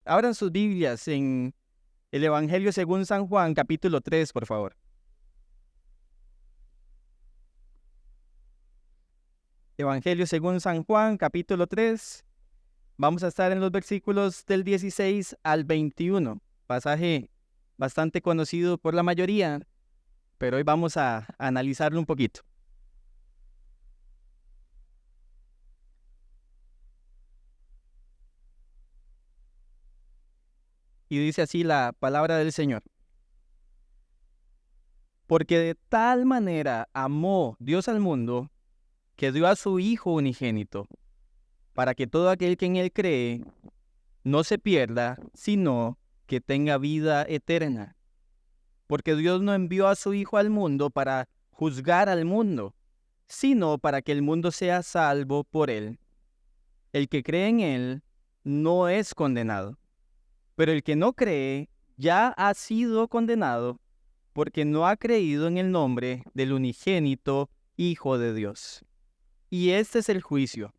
Abran sus Biblias en el Evangelio según San Juan, capítulo 3, por favor. Evangelio según San Juan, capítulo 3. Vamos a estar en los versículos del 16 al 21. Pasaje bastante conocido por la mayoría, pero hoy vamos a analizarlo un poquito. Y dice así la palabra del Señor. Porque de tal manera amó Dios al mundo, que dio a su Hijo unigénito, para que todo aquel que en Él cree no se pierda, sino que tenga vida eterna. Porque Dios no envió a su Hijo al mundo para juzgar al mundo, sino para que el mundo sea salvo por Él. El que cree en Él no es condenado, pero el que no cree ya ha sido condenado, porque no ha creído en el nombre del unigénito Hijo de Dios. Y este es el juicio,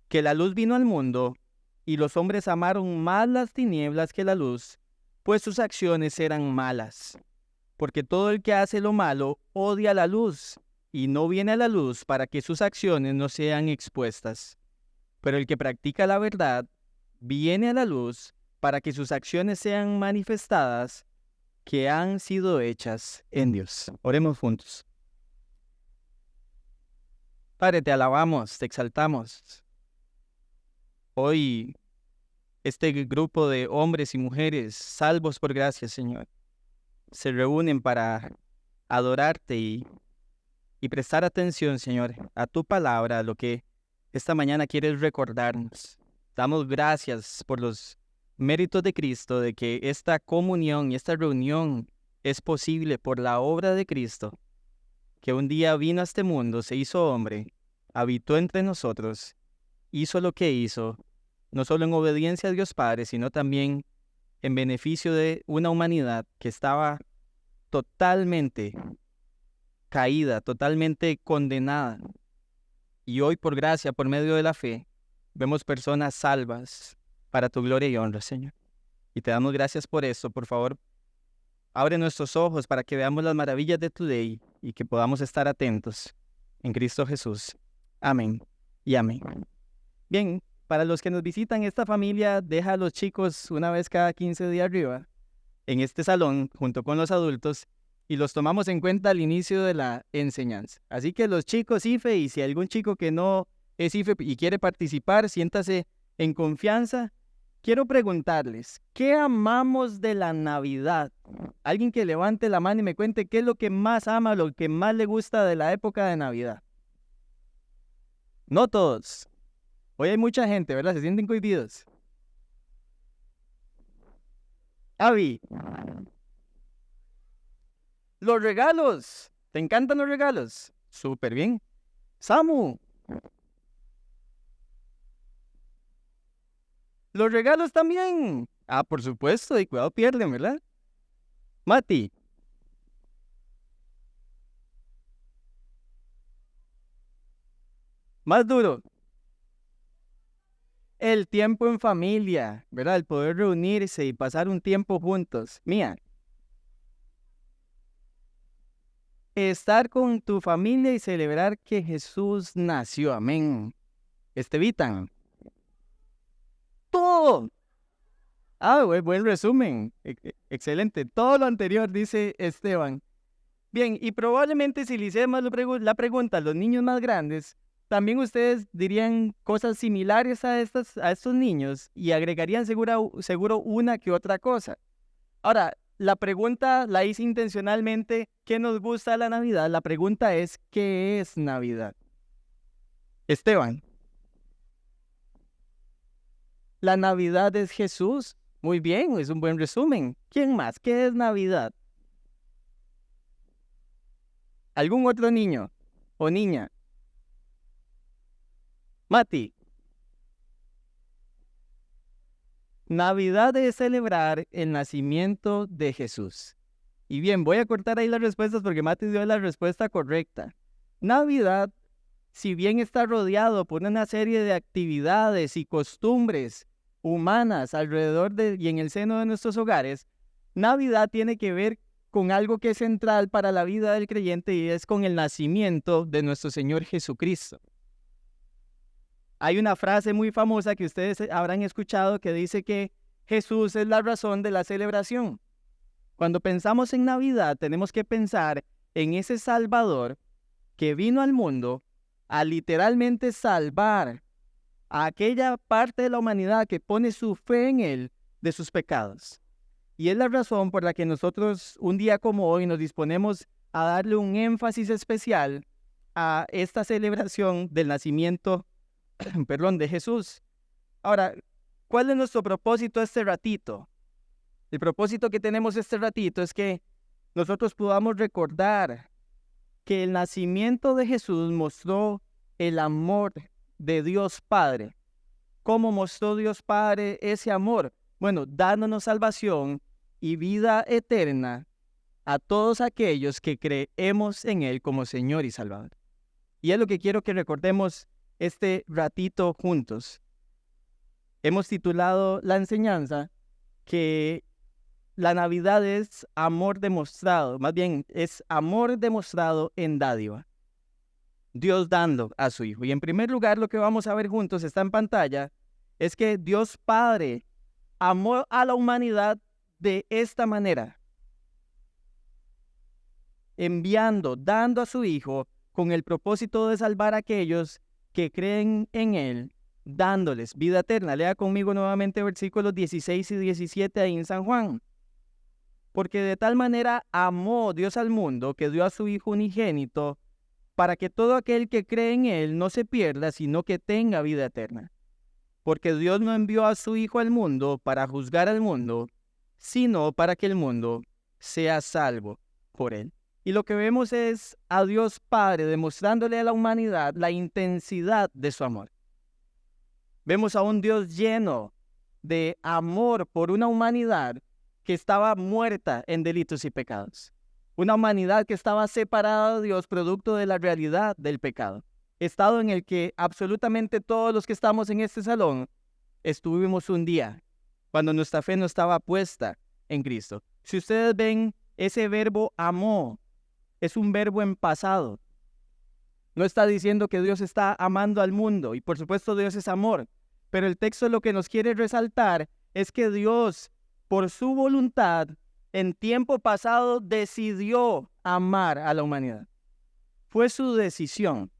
que la luz vino al mundo, y los hombres amaron más las tinieblas que la luz, pues sus acciones eran malas. Porque todo el que hace lo malo odia la luz, y no viene a la luz para que sus acciones no sean expuestas. Pero el que practica la verdad viene a la luz para que sus acciones sean manifestadas, que han sido hechas en Dios. Oremos juntos. Padre, te alabamos, te exaltamos. Hoy, este grupo de hombres y mujeres, salvos por gracia, Señor, se reúnen para adorarte y prestar atención, Señor, a tu palabra, a lo que esta mañana quieres recordarnos. Damos gracias por los méritos de Cristo, de que esta comunión y esta reunión es posible por la obra de Cristo, que un día vino a este mundo, se hizo hombre, habitó entre nosotros, hizo lo que hizo, no solo en obediencia a Dios Padre, sino también en beneficio de una humanidad que estaba totalmente caída, totalmente condenada. Y hoy, por gracia, por medio de la fe, vemos personas salvas para tu gloria y honra, Señor. Y te damos gracias por eso. Por favor, abre nuestros ojos para que veamos las maravillas de tu ley y que podamos estar atentos en Cristo Jesús. Amén y amén. Bien, para los que nos visitan, esta familia deja a los chicos una vez cada 15 días arriba en este salón junto con los adultos y los tomamos en cuenta al inicio de la enseñanza. Así que los chicos IFE, y si hay algún chico que no es IFE y quiere participar, siéntase en confianza. Quiero preguntarles, ¿qué amamos de la Navidad? Alguien que levante la mano y me cuente qué es lo que más ama, lo que más le gusta de la época de Navidad. No todos. Hoy hay mucha gente, ¿verdad? Se sienten cohibidos. Avi. Los regalos. ¿Te encantan los regalos? Súper bien. Samu. Los regalos también. Ah, por supuesto, y cuidado pierden, ¿verdad? Mati. Más duro. El tiempo en familia, ¿verdad? El poder reunirse y pasar un tiempo juntos. Mía. Estar con tu familia y celebrar que Jesús nació. Amén. Estevitan. Todo. Ah, buen resumen. Excelente. Todo lo anterior, dice Esteban. Bien, y probablemente si le hiciéramos la pregunta a los niños más grandes, también ustedes dirían cosas similares a estos niños y agregarían seguro una que otra cosa. Ahora, la pregunta la hice intencionalmente, ¿qué nos gusta de la Navidad? La pregunta es, ¿qué es Navidad? Esteban. La Navidad es Jesús. Muy bien, es un buen resumen. ¿Quién más? ¿Qué es Navidad? ¿Algún otro niño o niña? Mati. Navidad es celebrar el nacimiento de Jesús. Y bien, voy a cortar ahí las respuestas porque Mati dio la respuesta correcta. Navidad, si bien está rodeado por una serie de actividades y costumbres humanas alrededor y en el seno de nuestros hogares, Navidad tiene que ver con algo que es central para la vida del creyente y es con el nacimiento de nuestro Señor Jesucristo. Hay una frase muy famosa que ustedes habrán escuchado que dice que Jesús es la razón de la celebración. Cuando pensamos en Navidad, tenemos que pensar en ese Salvador que vino al mundo a literalmente salvar a aquella parte de la humanidad que pone su fe en Él de sus pecados. Y es la razón por la que nosotros un día como hoy nos disponemos a darle un énfasis especial a esta celebración del nacimiento de Jesús. Ahora, ¿cuál es nuestro propósito este ratito? El propósito que tenemos este ratito es que nosotros podamos recordar que el nacimiento de Jesús mostró el amor de Dios Padre. ¿Cómo mostró Dios Padre ese amor? Bueno, dándonos salvación y vida eterna a todos aquellos que creemos en Él como Señor y Salvador. Y es lo que quiero que recordemos este ratito juntos. Hemos titulado la enseñanza que la Navidad es amor demostrado, más bien es amor demostrado en dádiva. Dios dando a su Hijo. Y en primer lugar, lo que vamos a ver juntos, está en pantalla, es que Dios Padre amó a la humanidad de esta manera, enviando, dando a su Hijo con el propósito de salvar a aquellos que creen en Él, dándoles vida eterna. Lea conmigo nuevamente versículos 16 y 17 ahí en San Juan. Porque de tal manera amó Dios al mundo que dio a su Hijo unigénito para que todo aquel que cree en Él no se pierda, sino que tenga vida eterna. Porque Dios no envió a su Hijo al mundo para juzgar al mundo, sino para que el mundo sea salvo por Él. Y lo que vemos es a Dios Padre demostrándole a la humanidad la intensidad de su amor. Vemos a un Dios lleno de amor por una humanidad que estaba muerta en delitos y pecados. Una humanidad que estaba separada de Dios producto de la realidad del pecado. Estado en el que absolutamente todos los que estamos en este salón estuvimos un día cuando nuestra fe no estaba puesta en Cristo. Si ustedes ven, ese verbo amó es un verbo en pasado. No está diciendo que Dios está amando al mundo, y por supuesto Dios es amor, pero el texto lo que nos quiere resaltar es que Dios, por su voluntad, en tiempo pasado decidió amar a la humanidad. Fue su decisión.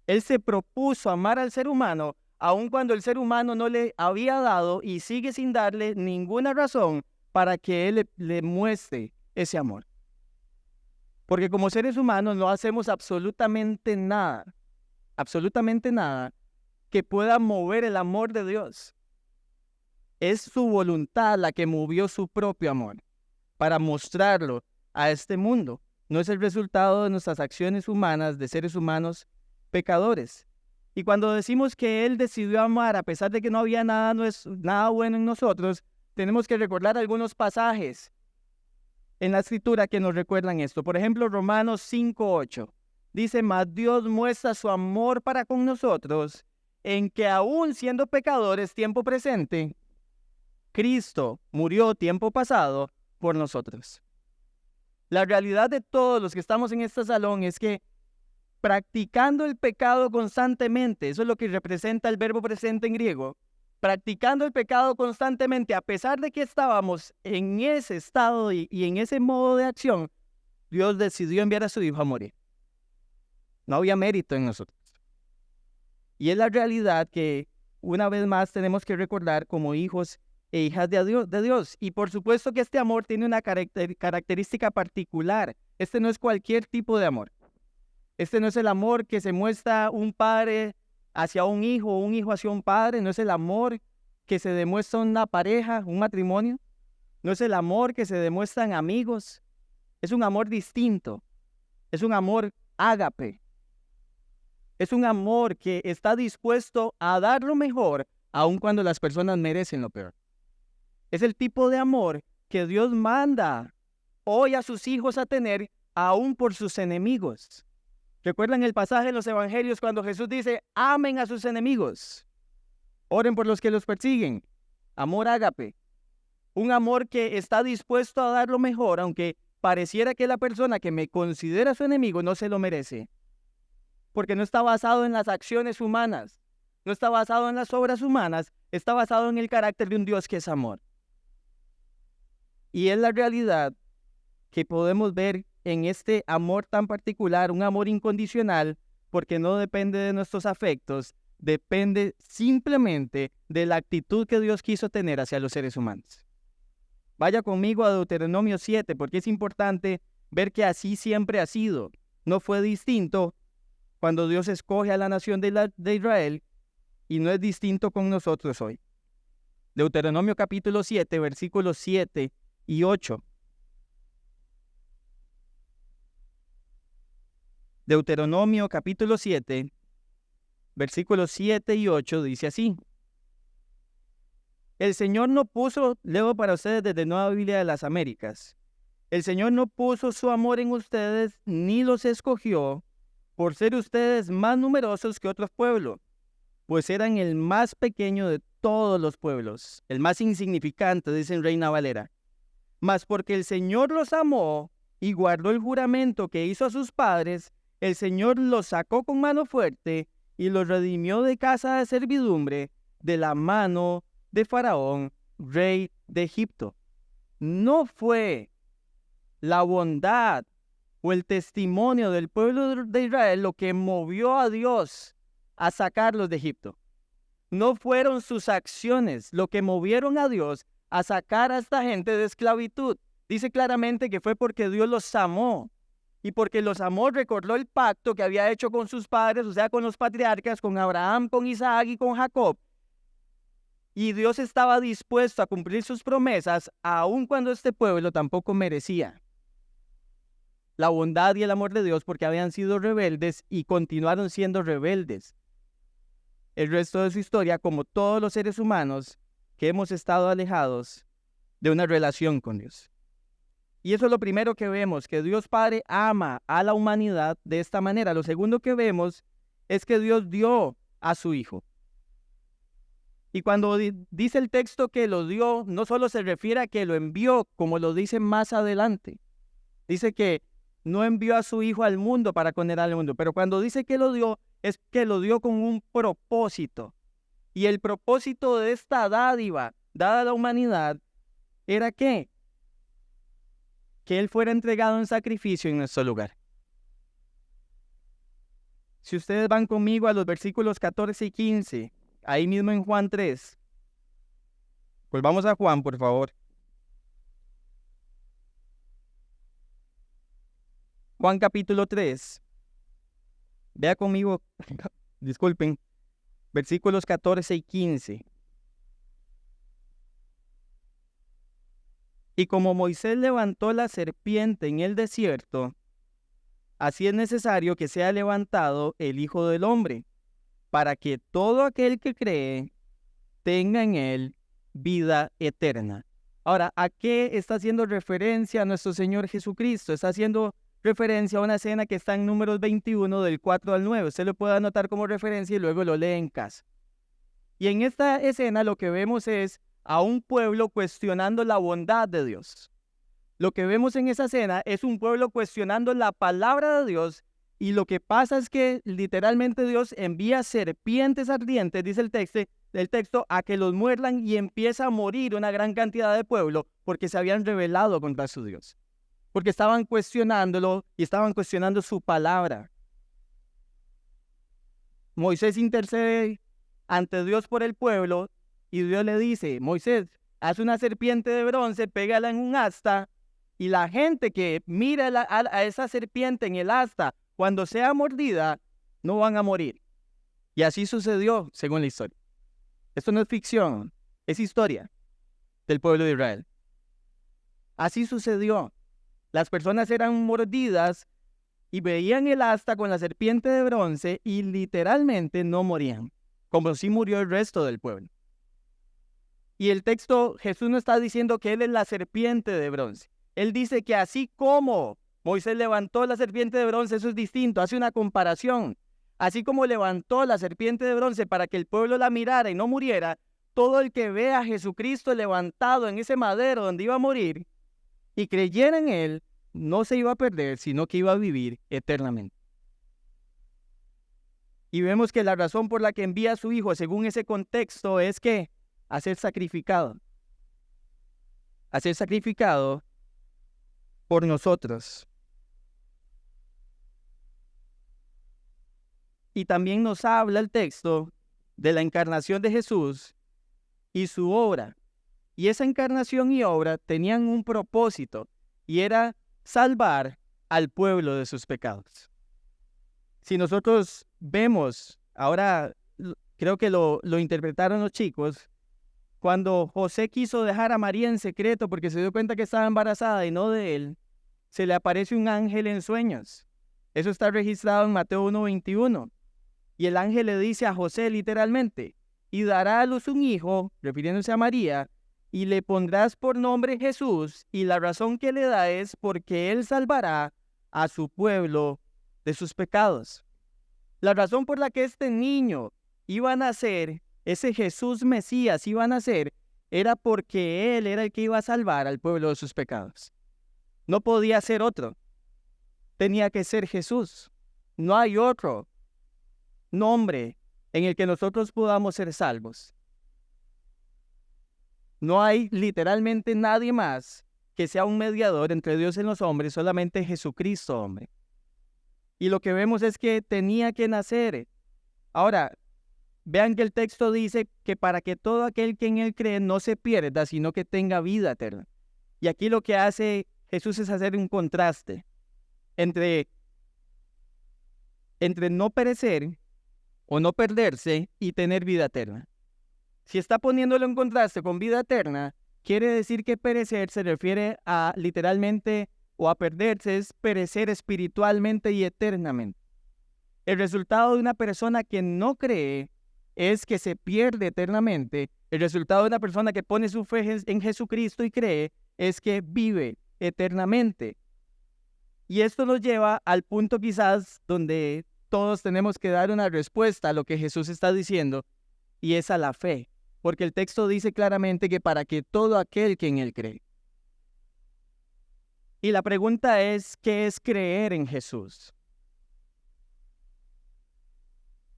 Él se propuso amar al ser humano, aun cuando el ser humano no le había dado y sigue sin darle ninguna razón para que Él le muestre ese amor. Porque como seres humanos no hacemos absolutamente nada que pueda mover el amor de Dios. Es su voluntad la que movió su propio amor para mostrarlo a este mundo. No es el resultado de nuestras acciones humanas, de seres humanos pecadores. Y cuando decimos que Él decidió amar a pesar de que no había nada bueno en nosotros, tenemos que recordar algunos pasajes en la Escritura que nos recuerdan esto. Por ejemplo, Romanos 5:8. Dice, mas Dios muestra su amor para con nosotros en que aún siendo pecadores, tiempo presente, Cristo murió tiempo pasado por nosotros. La realidad de todos los que estamos en este salón es que practicando el pecado constantemente, eso es lo que representa el verbo presente en griego, practicando el pecado constantemente, a pesar de que estábamos en ese estado y en ese modo de acción, Dios decidió enviar a su Hijo a morir. No había mérito en nosotros. Y es la realidad que una vez más tenemos que recordar como hijos e hijas de Dios. Y por supuesto que este amor tiene una característica particular. Este no es cualquier tipo de amor. Este no es el amor que se muestra un padre hacia un hijo o un hijo hacia un padre. No es el amor que se demuestra una pareja, un matrimonio. No es el amor que se demuestran amigos. Es un amor distinto. Es un amor ágape. Es un amor que está dispuesto a dar lo mejor, aun cuando las personas merecen lo peor. Es el tipo de amor que Dios manda hoy a sus hijos a tener, aun por sus enemigos. ¿Recuerdan el pasaje en los evangelios cuando Jesús dice, amen a sus enemigos? Oren por los que los persiguen. Amor ágape. Un amor que está dispuesto a dar lo mejor, aunque pareciera que la persona que me considera su enemigo no se lo merece. Porque no está basado en las acciones humanas, no está basado en las obras humanas, está basado en el carácter de un Dios que es amor. Y es la realidad que podemos ver en este amor tan particular, un amor incondicional, porque no depende de nuestros afectos, depende simplemente de la actitud que Dios quiso tener hacia los seres humanos. Vaya conmigo a Deuteronomio 7, porque es importante ver que así siempre ha sido. No fue distinto cuando Dios escoge a la nación de Israel, y no es distinto con nosotros hoy. Deuteronomio capítulo 7, versículos 7 y 8. Deuteronomio capítulo 7, versículos 7 y 8 dice así. El Señor no puso, leo para ustedes desde Nueva Biblia de las Américas, el Señor no puso su amor en ustedes ni los escogió por ser ustedes más numerosos que otros pueblos, pues eran el más pequeño de todos los pueblos, el más insignificante, dice en Reina Valera. Mas porque el Señor los amó y guardó el juramento que hizo a sus padres, el Señor los sacó con mano fuerte y los redimió de casa de servidumbre, de la mano de Faraón, rey de Egipto. No fue la bondad o el testimonio del pueblo de Israel lo que movió a Dios a sacarlos de Egipto. No fueron sus acciones lo que movieron a Dios a sacar a esta gente de esclavitud. Dice claramente que fue porque Dios los amó. Y porque los amó, recordó el pacto que había hecho con sus padres, o sea, con los patriarcas, con Abraham, con Isaac y con Jacob. Y Dios estaba dispuesto a cumplir sus promesas, aun cuando este pueblo tampoco merecía la bondad y el amor de Dios, porque habían sido rebeldes y continuaron siendo rebeldes. El resto de su historia, como todos los seres humanos que hemos estado alejados de una relación con Dios. Y eso es lo primero que vemos, que Dios Padre ama a la humanidad de esta manera. Lo segundo que vemos es que Dios dio a su Hijo. Y cuando dice el texto que lo dio, no solo se refiere a que lo envió, como lo dice más adelante. Dice que no envió a su Hijo al mundo para condenar al mundo, pero cuando dice que lo dio, es que lo dio con un propósito. Y el propósito de esta dádiva dada a la humanidad era ¿qué? Que Él fuera entregado en sacrificio en nuestro lugar. Si ustedes van conmigo a los versículos 14 y 15, ahí mismo en Juan 3. Pues vamos a Juan, por favor. Juan capítulo 3. Vea conmigo, disculpen, versículos 14 y 15. Y como Moisés levantó la serpiente en el desierto, así es necesario que sea levantado el Hijo del Hombre, para que todo aquel que cree tenga en él vida eterna. Ahora, ¿a qué está haciendo referencia nuestro Señor Jesucristo? Está haciendo referencia a una escena que está en Números 21, del 4 al 9. Usted lo puede anotar como referencia y luego lo lee en casa. Y en esta escena lo que vemos es a un pueblo cuestionando la bondad de Dios. Lo que vemos en esa escena es un pueblo cuestionando la palabra de Dios, y lo que pasa es que literalmente Dios envía serpientes ardientes, dice el texto, a que los muerdan, y empieza a morir una gran cantidad de pueblo porque se habían rebelado contra su Dios, porque estaban cuestionándolo y estaban cuestionando su palabra. Moisés intercede ante Dios por el pueblo, y Dios le dice: Moisés, haz una serpiente de bronce, pégala en un asta, y la gente que mira a esa serpiente en el asta, cuando sea mordida, no van a morir. Y así sucedió, según la historia. Esto no es ficción, es historia del pueblo de Israel. Así sucedió. Las personas eran mordidas y veían el asta con la serpiente de bronce y literalmente no morían, como si murió el resto del pueblo. Y el texto, Jesús no está diciendo que Él es la serpiente de bronce. Él dice que así como Moisés levantó la serpiente de bronce, eso es distinto, hace una comparación. Así como levantó la serpiente de bronce para que el pueblo la mirara y no muriera, todo el que vea a Jesucristo levantado en ese madero donde iba a morir y creyera en él, no se iba a perder, sino que iba a vivir eternamente. Y vemos que la razón por la que envía a su Hijo, según ese contexto, es que a ser sacrificado por nosotros. Y también nos habla el texto de la encarnación de Jesús y su obra. Y esa encarnación y obra tenían un propósito, y era salvar al pueblo de sus pecados. Si nosotros vemos, ahora creo que lo interpretaron los chicos, cuando José quiso dejar a María en secreto porque se dio cuenta que estaba embarazada y no de él, se le aparece un ángel en sueños. Eso está registrado en Mateo 1:21. Y el ángel le dice a José literalmente, y dará a luz un hijo, refiriéndose a María, y le pondrás por nombre Jesús, y la razón que le da es porque él salvará a su pueblo de sus pecados. La razón por la que este niño iba a nacer, ese Jesús Mesías iba a nacer, era porque él era el que iba a salvar al pueblo de sus pecados. No podía ser otro. Tenía que ser Jesús. No hay otro nombre en el que nosotros podamos ser salvos. No hay literalmente nadie más que sea un mediador entre Dios y los hombres, solamente Jesucristo, hombre. Y lo que vemos es que tenía que nacer. Ahora, vean que el texto dice que para que todo aquel que en él cree no se pierda, sino que tenga vida eterna. Y aquí lo que hace Jesús es hacer un contraste entre no perecer o no perderse y tener vida eterna. Si está poniéndolo en contraste con vida eterna, quiere decir que perecer se refiere a literalmente o a perderse, es perecer espiritualmente y eternamente. El resultado de una persona que no cree es que se pierde eternamente. El resultado de una persona que pone su fe en Jesucristo y cree es que vive eternamente. Y esto nos lleva al punto quizás donde todos tenemos que dar una respuesta a lo que Jesús está diciendo, y es a la fe, porque el texto dice claramente que para que todo aquel que en él cree. Y la pregunta es, ¿qué es creer en Jesús?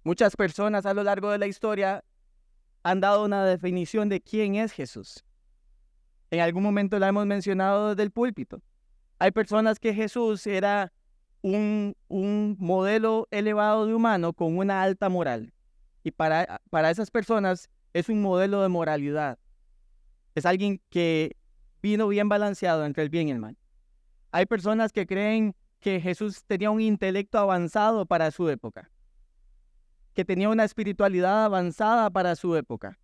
Muchas personas a lo largo de la historia han dado una definición de quién es Jesús. En algún momento la hemos mencionado desde el púlpito. Hay personas que Jesús era un modelo elevado de humano con una alta moral. Y para esas personas es un modelo de moralidad. Es alguien que vino bien balanceado entre el bien y el mal. Hay personas que creen que Jesús tenía un intelecto avanzado para su época, que tenía una espiritualidad avanzada para su época.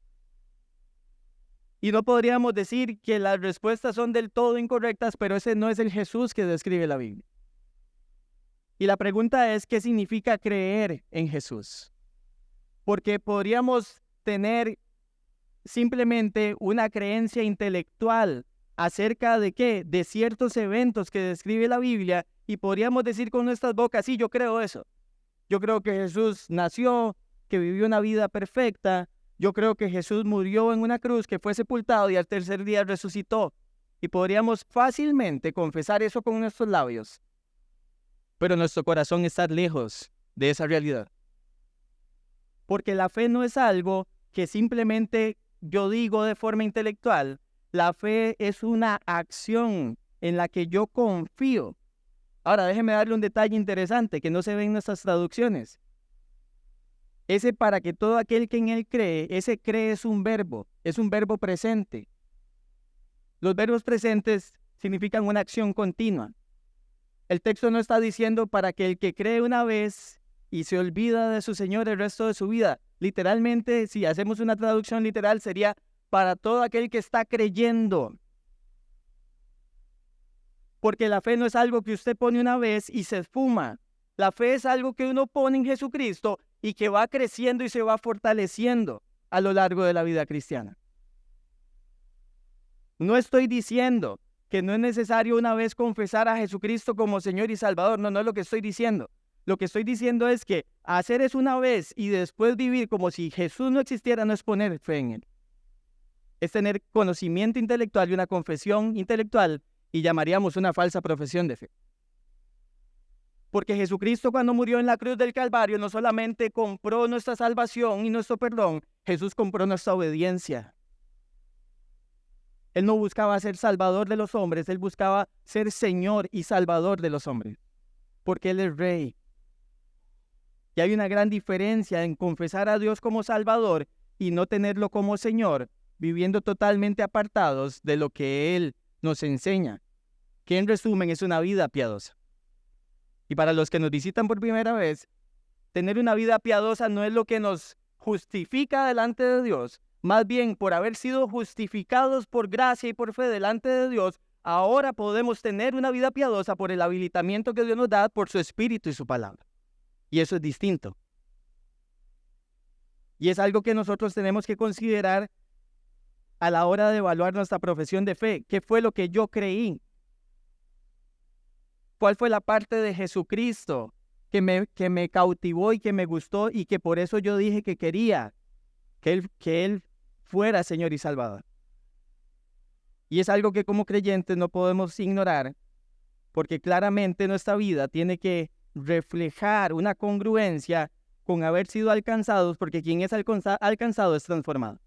Y no podríamos decir que las respuestas son del todo incorrectas, pero ese no es el Jesús que describe la Biblia. Y la pregunta es, ¿qué significa creer en Jesús? Porque podríamos tener simplemente una creencia intelectual acerca de ¿qué? De ciertos eventos que describe la Biblia, y podríamos decir con nuestras bocas, sí, yo creo eso. Yo creo que Jesús nació, que vivió una vida perfecta. Yo creo que Jesús murió en una cruz, que fue sepultado y al tercer día resucitó. Y podríamos fácilmente confesar eso con nuestros labios. Pero nuestro corazón está lejos de esa realidad. Porque la fe no es algo que simplemente yo digo de forma intelectual. La fe es una acción en la que yo confío. Ahora, déjeme darle un detalle interesante que no se ve en nuestras traducciones. Ese para que todo aquel que en él cree, ese cree es un verbo presente. Los verbos presentes significan una acción continua. El texto no está diciendo para que el que cree una vez y se olvida de su Señor el resto de su vida. Literalmente, si hacemos una traducción literal, sería para todo aquel que está creyendo. Porque la fe no es algo que usted pone una vez y se esfuma. La fe es algo que uno pone en Jesucristo y que va creciendo y se va fortaleciendo a lo largo de la vida cristiana. No estoy diciendo que no es necesario una vez confesar a Jesucristo como Señor y Salvador. No, no es lo que estoy diciendo. Lo que estoy diciendo es que hacer eso una vez y después vivir como si Jesús no existiera no es poner fe en Él. Es tener conocimiento intelectual y una confesión intelectual y llamaríamos una falsa profesión de fe. Porque Jesucristo cuando murió en la cruz del Calvario no solamente compró nuestra salvación y nuestro perdón, Jesús compró nuestra obediencia. Él no buscaba ser salvador de los hombres, Él buscaba ser Señor y Salvador de los hombres, porque Él es Rey. Y hay una gran diferencia en confesar a Dios como Salvador y no tenerlo como Señor, viviendo totalmente apartados de lo que Él nos enseña, que en resumen es una vida piadosa. Y para los que nos visitan por primera vez, tener una vida piadosa no es lo que nos justifica delante de Dios. Más bien, por haber sido justificados por gracia y por fe delante de Dios, ahora podemos tener una vida piadosa por el habilitamiento que Dios nos da por su Espíritu y su palabra. Y eso es distinto. Y es algo que nosotros tenemos que considerar a la hora de evaluar nuestra profesión de fe. ¿Qué fue lo que yo creí? ¿Cuál fue la parte de Jesucristo que me cautivó y que me gustó y que por eso yo dije que quería que Él fuera Señor y Salvador? Y es algo que como creyentes no podemos ignorar, porque claramente nuestra vida tiene que reflejar una congruencia con haber sido alcanzados, porque quien es alcanzado es transformado.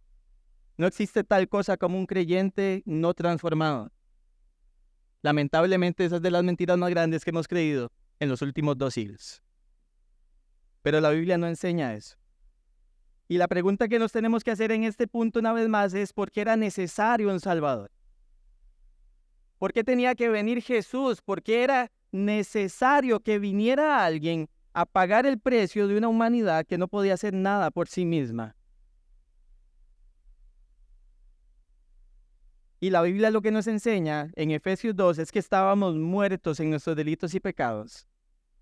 No existe tal cosa como un creyente no transformado. Lamentablemente, esa es de las mentiras más grandes que hemos creído en los últimos 2 siglos. Pero la Biblia no enseña eso. Y la pregunta que nos tenemos que hacer en este punto una vez más es ¿por qué era necesario un Salvador? ¿Por qué tenía que venir Jesús? ¿Por qué era necesario que viniera alguien a pagar el precio de una humanidad que no podía hacer nada por sí misma? Y la Biblia lo que nos enseña en Efesios 2 es que estábamos muertos en nuestros delitos y pecados,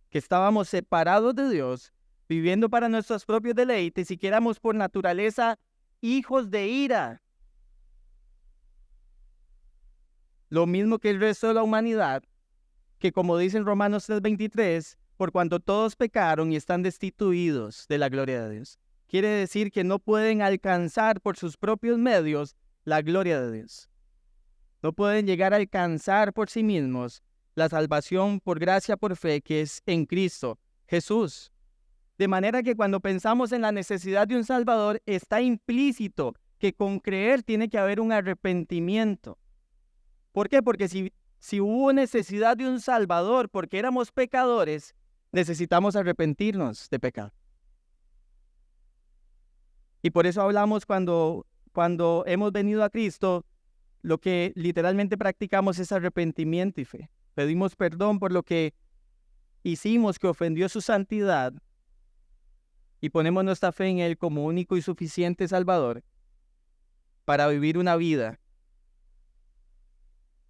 que estábamos separados de Dios, viviendo para nuestros propios deleites y que éramos por naturaleza hijos de ira. Lo mismo que el resto de la humanidad, que como dice en Romanos 3:23, por cuanto todos pecaron y están destituidos de la gloria de Dios. Quiere decir que no pueden alcanzar por sus propios medios la gloria de Dios. No pueden llegar a alcanzar por sí mismos la salvación por gracia, por fe, que es en Cristo Jesús. De manera que cuando pensamos en la necesidad de un Salvador, está implícito que con creer tiene que haber un arrepentimiento. ¿Por qué? Porque si hubo necesidad de un Salvador porque éramos pecadores, necesitamos arrepentirnos de pecado. Y por eso hablamos cuando hemos venido a Cristo, lo que literalmente practicamos es arrepentimiento y fe. Pedimos perdón por lo que hicimos que ofendió su santidad y ponemos nuestra fe en Él como único y suficiente Salvador para vivir una vida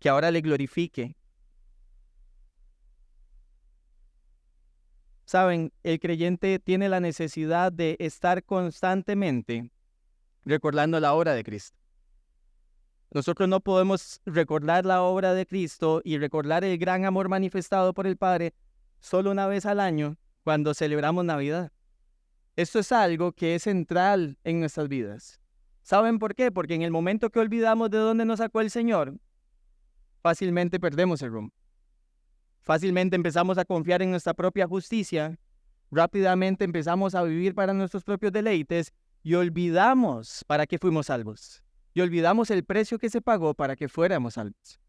que ahora le glorifique. Saben, el creyente tiene la necesidad de estar constantemente recordando la obra de Cristo. Nosotros no podemos recordar la obra de Cristo y recordar el gran amor manifestado por el Padre solo una vez al año cuando celebramos Navidad. Esto es algo que es central en nuestras vidas. ¿Saben por qué? Porque en el momento que olvidamos de dónde nos sacó el Señor, fácilmente perdemos el rumbo. Fácilmente empezamos a confiar en nuestra propia justicia, rápidamente empezamos a vivir para nuestros propios deleites y olvidamos para qué fuimos salvos. Y olvidamos el precio que se pagó para que fuéramos salvos.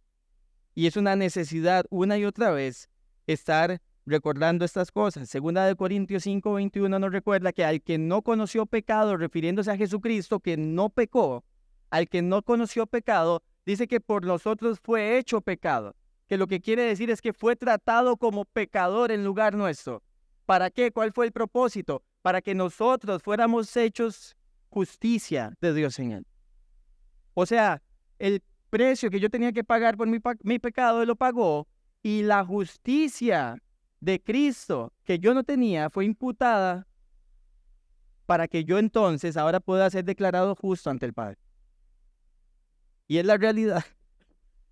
Y es una necesidad una y otra vez estar recordando estas cosas. Segunda de Corintios 5:21 nos recuerda que al que no conoció pecado, refiriéndose a Jesucristo, que no pecó, al que no conoció pecado, dice que por nosotros fue hecho pecado. Que lo que quiere decir es que fue tratado como pecador en lugar nuestro. ¿Para qué? ¿Cuál fue el propósito? Para que nosotros fuéramos hechos justicia de Dios en Él. O sea, el precio que yo tenía que pagar por mi pecado, Él lo pagó, y la justicia de Cristo que yo no tenía fue imputada para que yo entonces ahora pueda ser declarado justo ante el Padre. Y es la realidad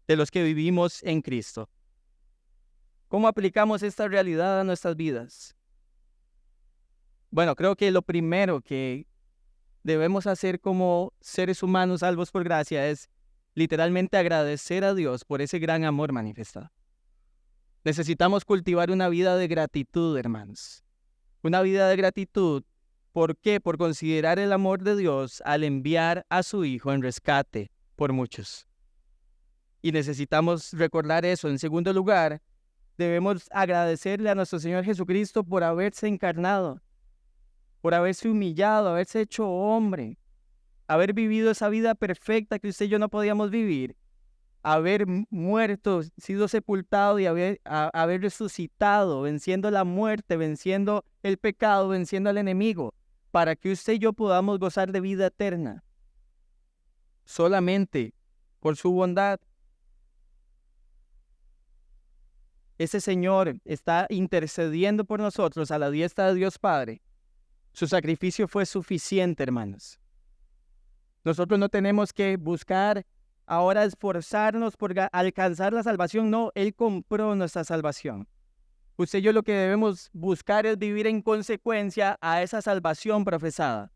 de los que vivimos en Cristo. ¿Cómo aplicamos esta realidad a nuestras vidas? Bueno, creo que lo primero que debemos hacer como seres humanos salvos por gracia es literalmente agradecer a Dios por ese gran amor manifestado. Necesitamos cultivar una vida de gratitud, hermanos. Una vida de gratitud. ¿Por qué? Por considerar el amor de Dios al enviar a su Hijo en rescate por muchos. Y necesitamos recordar eso. En segundo lugar, debemos agradecerle a nuestro Señor Jesucristo por haberse encarnado, por haberse humillado, haberse hecho hombre, haber vivido esa vida perfecta que usted y yo no podíamos vivir, haber muerto, sido sepultado y haber resucitado, venciendo la muerte, venciendo el pecado, venciendo al enemigo, para que usted y yo podamos gozar de vida eterna. Solamente por su bondad. Ese Señor está intercediendo por nosotros a la diestra de Dios Padre. Su sacrificio fue suficiente, hermanos. Nosotros no tenemos que buscar ahora esforzarnos por alcanzar la salvación. No, Él compró nuestra salvación. Usted y yo lo que debemos buscar es vivir en consecuencia a esa salvación profesada.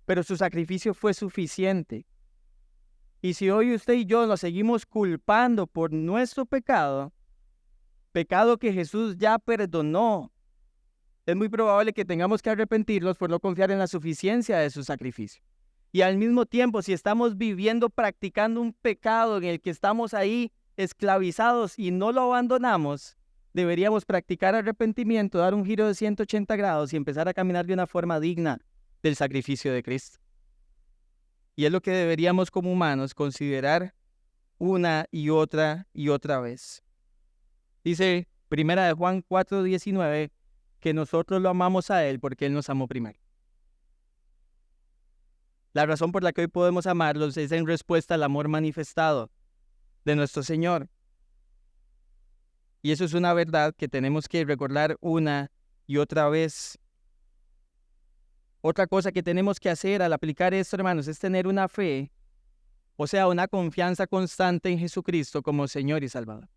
Pero su sacrificio fue suficiente. Y si hoy usted y yo nos seguimos culpando por nuestro pecado, pecado que Jesús ya perdonó, es muy probable que tengamos que arrepentirnos por no confiar en la suficiencia de su sacrificio. Y al mismo tiempo, si estamos viviendo, practicando un pecado en el que estamos ahí esclavizados y no lo abandonamos, deberíamos practicar arrepentimiento, dar un giro de 180 grados y empezar a caminar de una forma digna del sacrificio de Cristo. Y es lo que deberíamos como humanos considerar una y otra vez. Dice 1 Juan 4:19 que nosotros lo amamos a Él porque Él nos amó primero. La razón por la que hoy podemos amarlos es en respuesta al amor manifestado de nuestro Señor. Y eso es una verdad que tenemos que recordar una y otra vez. Otra cosa que tenemos que hacer al aplicar esto, hermanos, es tener una fe, o sea, una confianza constante en Jesucristo como Señor y Salvador.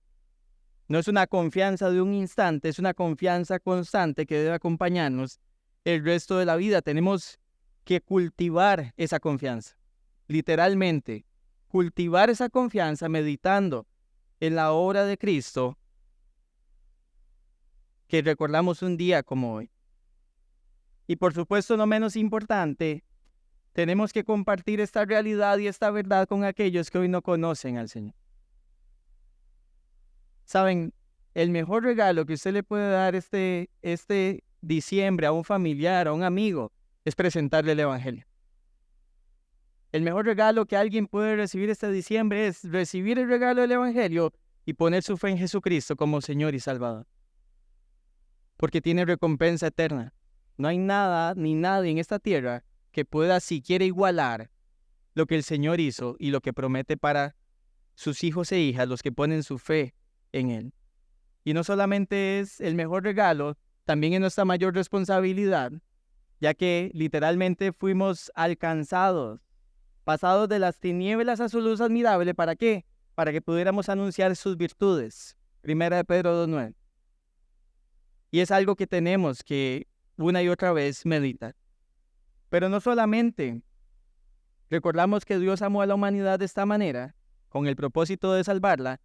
No es una confianza de un instante, es una confianza constante que debe acompañarnos el resto de la vida. Tenemos que cultivar esa confianza, literalmente, cultivar esa confianza meditando en la obra de Cristo que recordamos un día como hoy. Y por supuesto, no menos importante, tenemos que compartir esta realidad y esta verdad con aquellos que hoy no conocen al Señor. Saben, el mejor regalo que usted le puede dar este diciembre a un familiar, a un amigo, es presentarle el Evangelio. El mejor regalo que alguien puede recibir este diciembre es recibir el regalo del Evangelio y poner su fe en Jesucristo como Señor y Salvador. Porque tiene recompensa eterna. No hay nada ni nadie en esta tierra que pueda siquiera igualar lo que el Señor hizo y lo que promete para sus hijos e hijas, los que ponen su fe en Él. Y no solamente es el mejor regalo, también es nuestra mayor responsabilidad, ya que literalmente fuimos alcanzados, pasados de las tinieblas a su luz admirable. ¿Para qué? Para que pudiéramos anunciar sus virtudes. 1 Pedro 2:9. Y es algo que tenemos que una y otra vez meditar. Pero no solamente recordamos que Dios amó a la humanidad de esta manera, con el propósito de salvarla,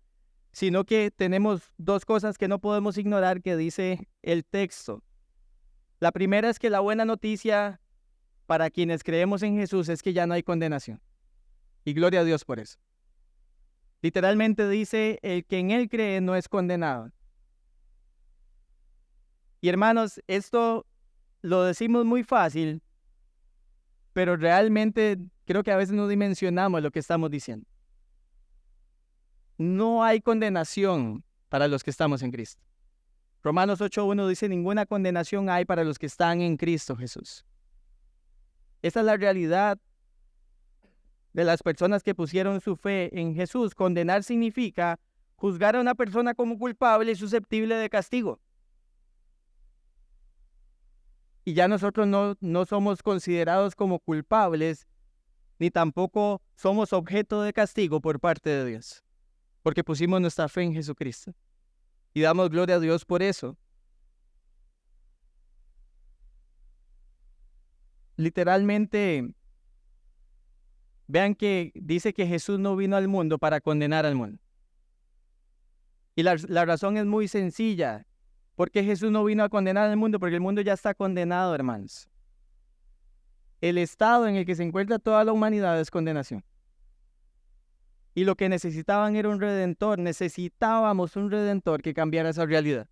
sino que tenemos dos cosas que no podemos ignorar que dice el texto. La primera es que la buena noticia para quienes creemos en Jesús es que ya no hay condenación. Y gloria a Dios por eso. Literalmente dice, el que en Él cree no es condenado. Y hermanos, esto lo decimos muy fácil, pero realmente creo que a veces no dimensionamos lo que estamos diciendo. No hay condenación para los que estamos en Cristo. Romanos 8:1 dice, ninguna condenación hay para los que están en Cristo Jesús. Esta es la realidad de las personas que pusieron su fe en Jesús. Condenar significa juzgar a una persona como culpable y susceptible de castigo. Y ya nosotros no somos considerados como culpables, ni tampoco somos objeto de castigo por parte de Dios, porque pusimos nuestra fe en Jesucristo. Y damos gloria a Dios por eso. literalmente, vean que dice que Jesús no vino al mundo para condenar al mundo. Y la razón es muy sencilla. ¿Por qué Jesús no vino a condenar al mundo? Porque el mundo ya está condenado, hermanos. El estado en el que se encuentra toda la humanidad es condenación. Y lo que necesitaban era un redentor. Necesitábamos un redentor que cambiara esa realidad.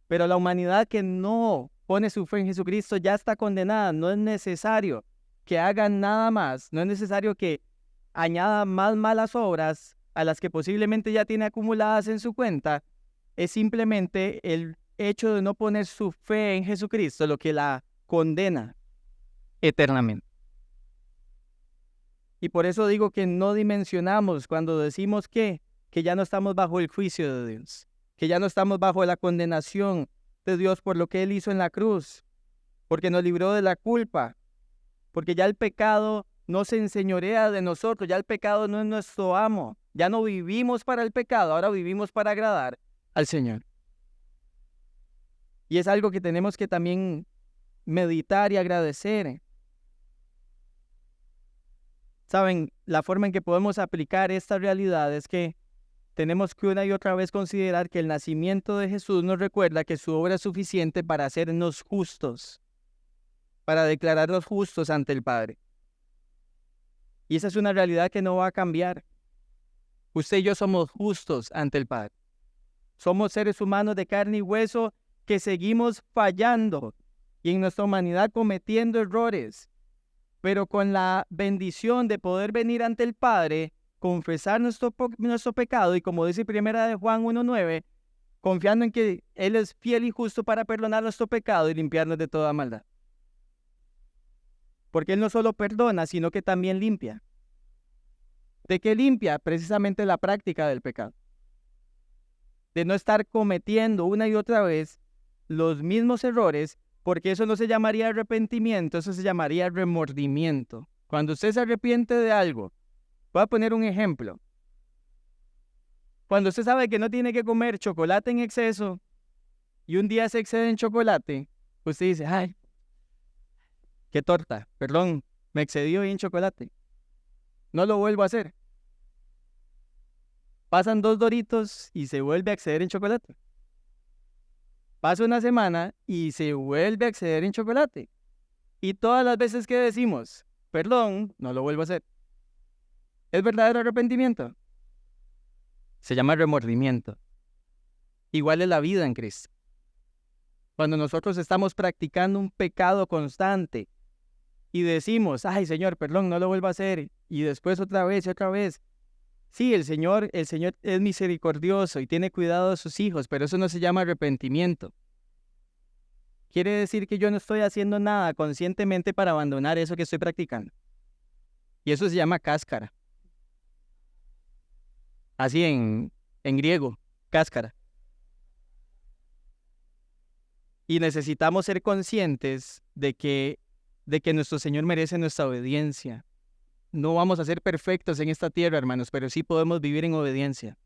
Pero la humanidad que no pone su fe en Jesucristo ya está condenada. No es necesario que hagan nada más. No es necesario que añada más malas obras a las que posiblemente ya tiene acumuladas en su cuenta. Es simplemente el hecho de no poner su fe en Jesucristo lo que la condena eternamente. Y por eso digo que no dimensionamos cuando decimos que ya no estamos bajo el juicio de Dios, que ya no estamos bajo la condenación de Dios por lo que Él hizo en la cruz, porque nos libró de la culpa, porque ya el pecado no se enseñorea de nosotros, ya el pecado no es nuestro amo, ya no vivimos para el pecado, ahora vivimos para agradar al Señor. Y es algo que tenemos que también meditar y agradecer. Saben, la forma en que podemos aplicar esta realidad es que tenemos que una y otra vez considerar que el nacimiento de Jesús nos recuerda que su obra es suficiente para hacernos justos, para declararnos justos ante el Padre. Y esa es una realidad que no va a cambiar. Usted y yo somos justos ante el Padre. Somos seres humanos de carne y hueso que seguimos fallando y en nuestra humanidad cometiendo errores, pero con la bendición de poder venir ante el Padre, confesar nuestro pecado y como dice 1 de Juan 1:9, confiando en que Él es fiel y justo para perdonar nuestro pecado y limpiarnos de toda maldad. Porque Él no solo perdona, sino que también limpia. ¿De qué limpia? Precisamente la práctica del pecado. De no estar cometiendo una y otra vez los mismos errores, porque eso no se llamaría arrepentimiento, eso se llamaría remordimiento. Cuando usted se arrepiente de algo, voy a poner un ejemplo. Cuando usted sabe que no tiene que comer chocolate en exceso y un día se excede en chocolate, usted dice, ay, qué torta, perdón, me excedió en chocolate. No lo vuelvo a hacer. Pasan 2 Doritos y se vuelve a exceder en chocolate. Pasa una semana y se vuelve a exceder en chocolate. Y todas las veces que decimos, perdón, no lo vuelvo a hacer. ¿Es verdadero arrepentimiento? Se llama remordimiento. Igual es la vida en Cristo. Cuando nosotros estamos practicando un pecado constante y decimos, ay Señor, perdón, no lo vuelvo a hacer. Y después otra vez y otra vez. Sí, el Señor es misericordioso y tiene cuidado de sus hijos, pero eso no se llama arrepentimiento. Quiere decir que yo no estoy haciendo nada conscientemente para abandonar eso que estoy practicando. Y eso se llama cáscara. Así en griego, cáscara. Y necesitamos ser conscientes de que nuestro Señor merece nuestra obediencia. No vamos a ser perfectos en esta tierra, hermanos, pero sí podemos vivir en obediencia.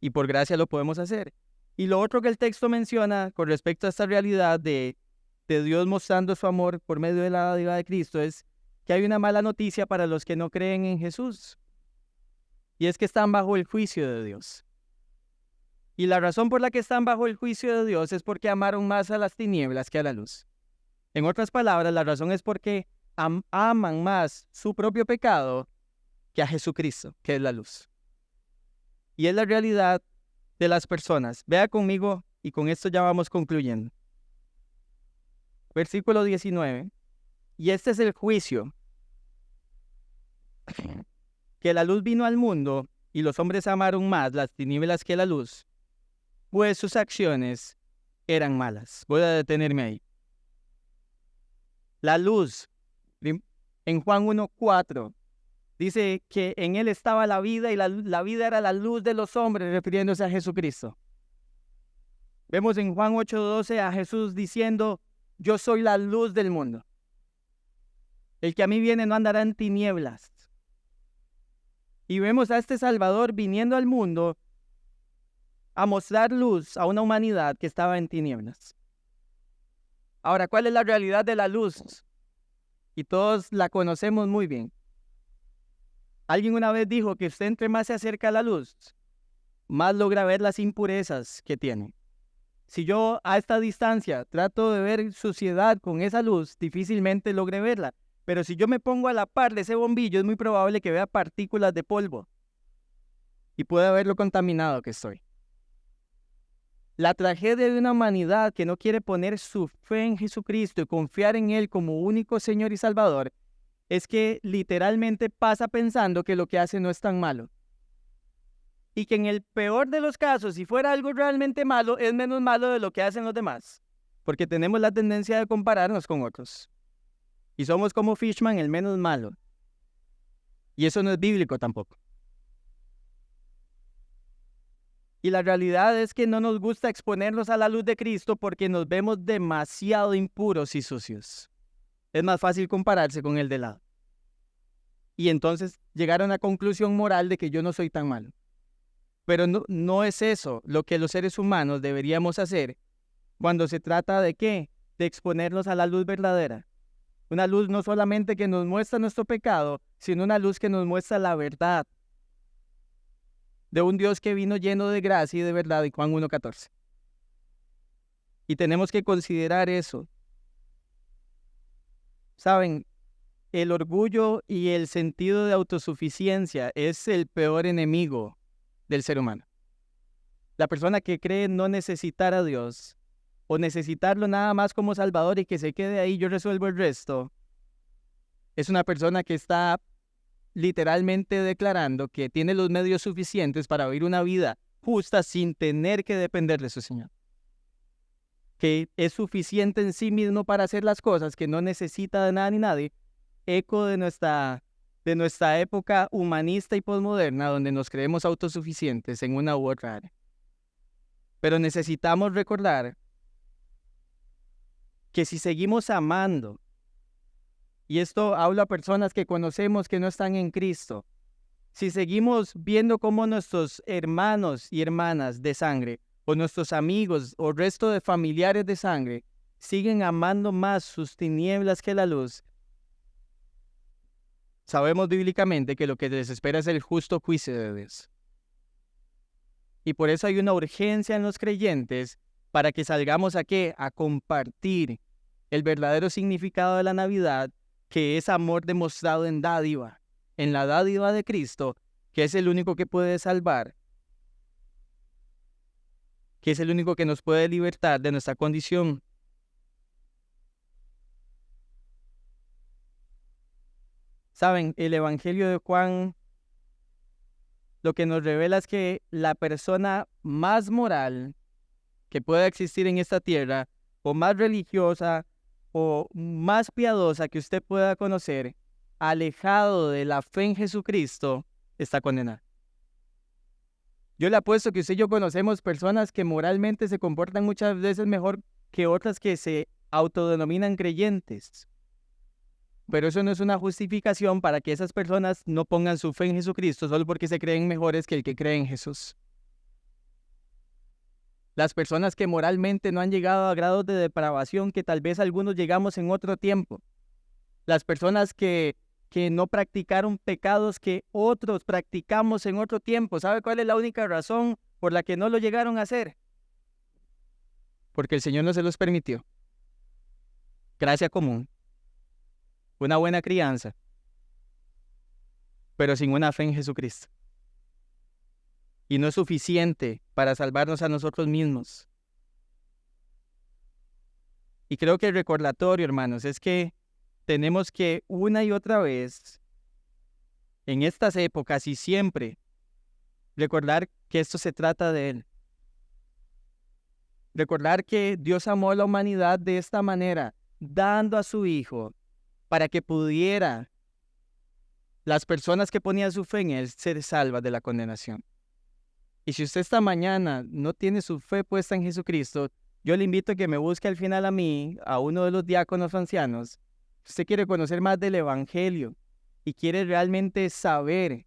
Y por gracia lo podemos hacer. Y lo otro que el texto menciona con respecto a esta realidad de Dios mostrando su amor por medio de la dádiva de Cristo es que hay una mala noticia para los que no creen en Jesús. Y es que están bajo el juicio de Dios. Y la razón por la que están bajo el juicio de Dios es porque amaron más a las tinieblas que a la luz. En otras palabras, la razón es porque aman más su propio pecado que a Jesucristo, que es la luz. Y es la realidad de las personas. Vea conmigo, y con esto ya vamos concluyendo. Versículo 19. Y este es el juicio. Que la luz vino al mundo, y los hombres amaron más las tinieblas que la luz, pues sus acciones eran malas. Voy a detenerme ahí. La luz, en Juan 1:4, dice que en él estaba la vida y la vida era la luz de los hombres, refiriéndose a Jesucristo. Vemos en Juan 8:12 a Jesús diciendo, yo soy la luz del mundo. El que a mí viene no andará en tinieblas. Y vemos a este Salvador viniendo al mundo a mostrar luz a una humanidad que estaba en tinieblas. Ahora, ¿cuál es la realidad de la luz? Y todos la conocemos muy bien. Alguien una vez dijo que usted entre más se acerca a la luz, más logra ver las impurezas que tiene. Si yo a esta distancia trato de ver suciedad con esa luz, difícilmente logre verla. Pero si yo me pongo a la par de ese bombillo, es muy probable que vea partículas de polvo y pueda ver lo contaminado que estoy. La tragedia de una humanidad que no quiere poner su fe en Jesucristo y confiar en Él como único Señor y Salvador es que literalmente pasa pensando que lo que hace no es tan malo. Y que en el peor de los casos, si fuera algo realmente malo, es menos malo de lo que hacen los demás. Porque tenemos la tendencia de compararnos con otros. Y somos como Fishman, el menos malo. Y eso no es bíblico tampoco. Y la realidad es que no nos gusta exponernos a la luz de Cristo porque nos vemos demasiado impuros y sucios. Es más fácil compararse con el de lado. Y entonces llegar a una conclusión moral de que yo no soy tan malo. Pero no es eso lo que los seres humanos deberíamos hacer cuando se trata de ¿qué? De exponernos a la luz verdadera. Una luz no solamente que nos muestra nuestro pecado, sino una luz que nos muestra la verdad de un Dios que vino lleno de gracia y de verdad en Juan 1:14. Y tenemos que considerar eso. Saben, el orgullo y el sentido de autosuficiencia es el peor enemigo del ser humano. La persona que cree no necesitar a Dios o necesitarlo nada más como Salvador y que se quede ahí, yo resuelvo el resto, es una persona que está literalmente declarando que tiene los medios suficientes para vivir una vida justa sin tener que depender de su Señor. Que es suficiente en sí mismo para hacer las cosas, que no necesita de nada ni nadie. Eco de nuestra época humanista y posmoderna, donde nos creemos autosuficientes en una u otra área. Pero necesitamos recordar que si seguimos amando, y esto hablo a personas que conocemos que no están en Cristo, si seguimos viendo cómo nuestros hermanos y hermanas de sangre, o nuestros amigos, o resto de familiares de sangre, siguen amando más sus tinieblas que la luz, sabemos bíblicamente que lo que les espera es el justo juicio de Dios. Y por eso hay una urgencia en los creyentes para que salgamos ¿a qué? A compartir el verdadero significado de la Navidad, que es amor demostrado en dádiva, en la dádiva de Cristo, que es el único que puede salvar, que es el único que nos puede libertar de nuestra condición. Saben, el Evangelio de Juan lo que nos revela es que la persona más moral que pueda existir en esta tierra, o más religiosa, o más piadosa que usted pueda conocer, alejado de la fe en Jesucristo, está condenado. Yo le apuesto que usted y yo conocemos personas que moralmente se comportan muchas veces mejor que otras que se autodenominan creyentes. Pero eso no es una justificación para que esas personas no pongan su fe en Jesucristo solo porque se creen mejores que el que cree en Jesús. Las personas que moralmente no han llegado a grados de depravación que tal vez algunos llegamos en otro tiempo. Las personas que no practicaron pecados que otros practicamos en otro tiempo. ¿Sabe cuál es la única razón por la que no lo llegaron a hacer? Porque el Señor no se los permitió. Gracia común. Una buena crianza. Pero sin una fe en Jesucristo. Y no es suficiente para salvarnos a nosotros mismos. Y creo que el recordatorio, hermanos, es que tenemos que una y otra vez, en estas épocas y siempre, recordar que esto se trata de Él. Recordar que Dios amó a la humanidad de esta manera, dando a su Hijo para que pudiera las personas que ponían su fe en Él ser salvas de la condenación. Y si usted esta mañana no tiene su fe puesta en Jesucristo, yo le invito a que me busque al final a mí, a uno de los diáconos ancianos. Si usted quiere conocer más del Evangelio y quiere realmente saber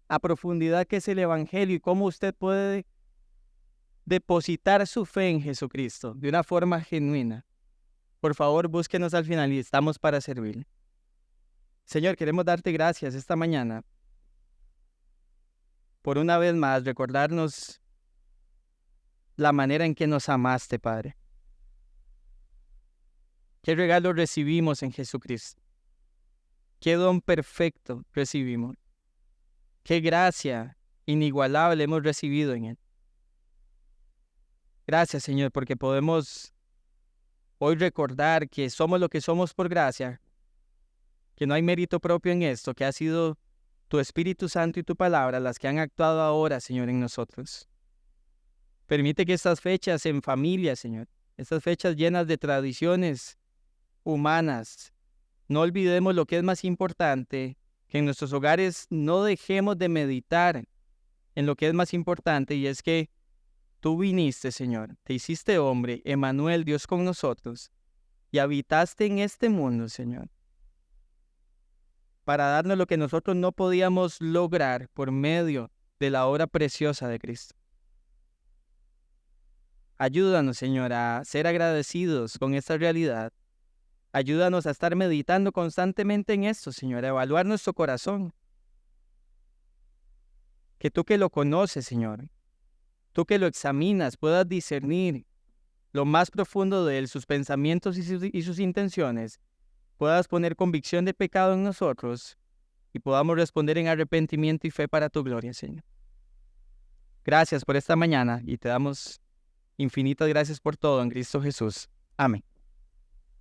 a profundidad qué es el Evangelio y cómo usted puede depositar su fe en Jesucristo de una forma genuina, Por favor, búsquenos al final y estamos para servir. Señor, queremos darte gracias esta mañana por una vez más recordarnos la manera en que nos amaste, Padre. Qué regalo recibimos en Jesucristo. Qué don perfecto recibimos. Qué gracia inigualable hemos recibido en Él. Gracias, Señor, porque podemos hoy recordar que somos lo que somos por gracia, que no hay mérito propio en esto, que ha sido tu Espíritu Santo y tu palabra las que han actuado ahora, Señor, en nosotros. Permite que estas fechas en familia, Señor, estas fechas llenas de tradiciones humanas, no olvidemos lo que es más importante, que en nuestros hogares no dejemos de meditar en lo que es más importante, y es que tú viniste, Señor, te hiciste hombre, Emmanuel, Dios con nosotros, y habitaste en este mundo, Señor, para darnos lo que nosotros no podíamos lograr por medio de la obra preciosa de Cristo. Ayúdanos, Señor, a ser agradecidos con esta realidad. Ayúdanos a estar meditando constantemente en esto, Señor, a evaluar nuestro corazón. Que tú que lo conoces, Señor, tú que lo examinas, puedas discernir lo más profundo de Él, sus pensamientos y sus intenciones, puedas poner convicción de pecado en nosotros y podamos responder en arrepentimiento y fe para tu gloria, Señor. Gracias por esta mañana y te damos infinitas gracias por todo en Cristo Jesús. Amén.